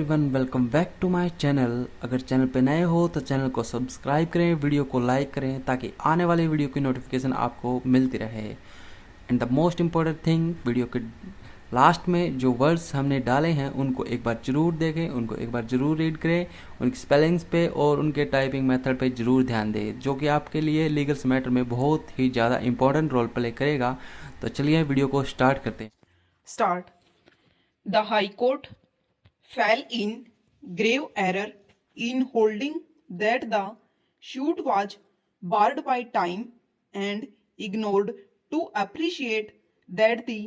Everyone, welcome back to my channel. अगर channel पे नए हो तो चैनल को सब्सक्राइब करें, वीडियो को लाइक करें ताकि आने वाली वीडियो की नोटिफिकेशन आपको मिलती रहे। And the most important thing, video के लास्ट में जो वर्ड्स हमने डाले हैं उनको एक बार ज़रूर देखें, उनको एक बार ज़रूर रीड करें, उनकी स्पेलिंग्स पे और उनके टाइपिंग मेथड पे ज़रूर ध्यान दें, जो कि आपके लिए लीगल्स मैटर में बहुत ही ज़्यादा इंपॉर्टेंट रोल प्ले करेगा। तो चलिए वीडियो को स्टार्ट करते हैं। Start. The High Court fell in grave error in holding that the suit was barred by time and ignored to appreciate that the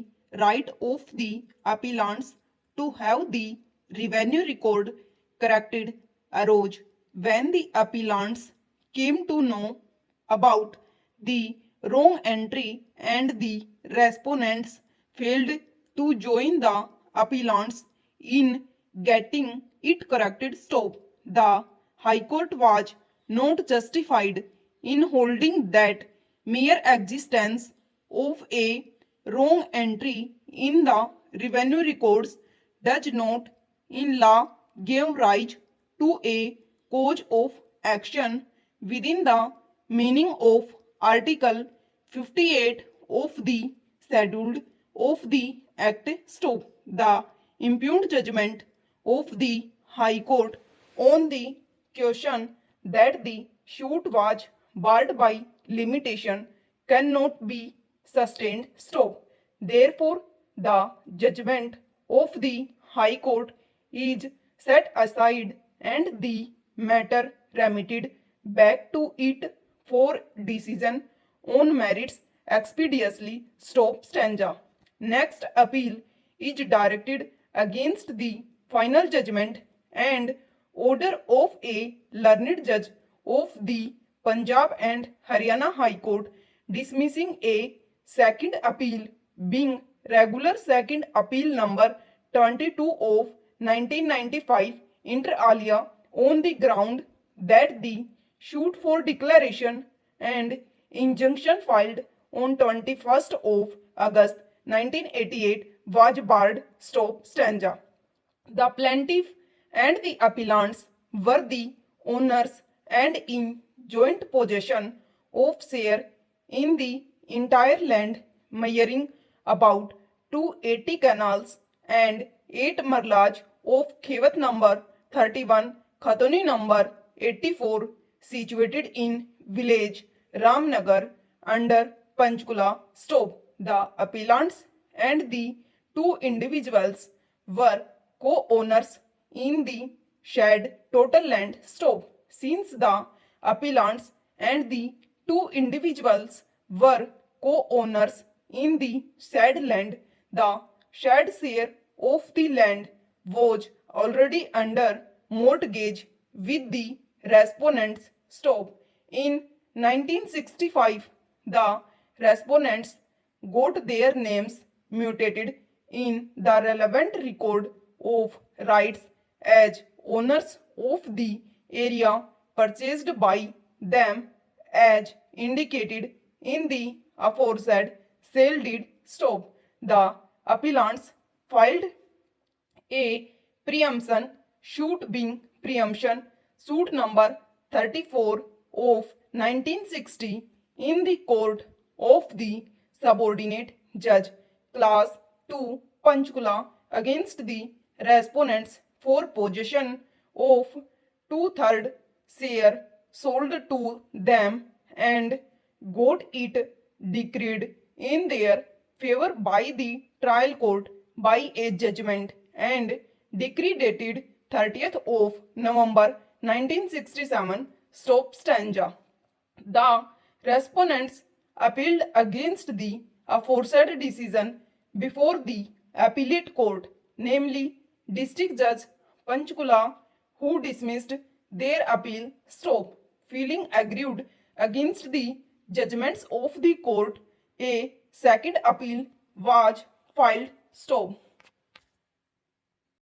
right of the appellants to have the revenue record corrected arose when the appellants came to know about the wrong entry and the respondents failed to join the appellants in getting it corrected. Stop. The High Court was not justified in holding that mere existence of a wrong entry in the revenue records does not in law give rise to a cause of action within the meaning of Article 58 of the Schedule of the Act. Stop. The impugned judgment of the High Court on the question that the suit was barred by limitation cannot be sustained. Stop. Therefore, the judgment of the High Court is set aside and the matter remitted back to it for decision on merits expeditiously. Stop. Stanza. Next appeal is directed against the final judgment and order of a learned judge of the Punjab and Haryana High Court dismissing a second appeal being regular second appeal number 22 of 1995 inter alia on the ground that the suit for declaration and injunction filed on 21st of August 1988 was barred. Stop. Stanza. The plaintiff and the appellants were the owners and in joint possession of share in the entire land measuring about 280 canals and 8 marlage of Khewat number 31, Khatoni number 84, situated in village Ramnagar under Panchkula. Stop. The appellants and the two individuals were co-owners in the shared total land. Stop. Since the appellants and the two individuals were co-owners in the shared land, the shared share of the land was already under mortgage with the respondents. Stop. In 1965, the respondents got their names mutated in the relevant record of rights as owners of the area purchased by them as indicated in the aforesaid sale deed. Stop. The appellants filed a preemption suit being preemption suit number 34 of 1960 in the court of the subordinate judge class 2 Panchkula against the respondents for possession of 2/3 share sold to them and got it decreed in their favor by the trial court by a judgment and decree dated 30th of November 1967. Stop. Stanza. The respondents appealed against the aforesaid decision before the appellate court, namely District Judge Panchkula, who dismissed their appeal. Stop. Feeling aggrieved against the judgments of the court, a second appeal was filed. Stop.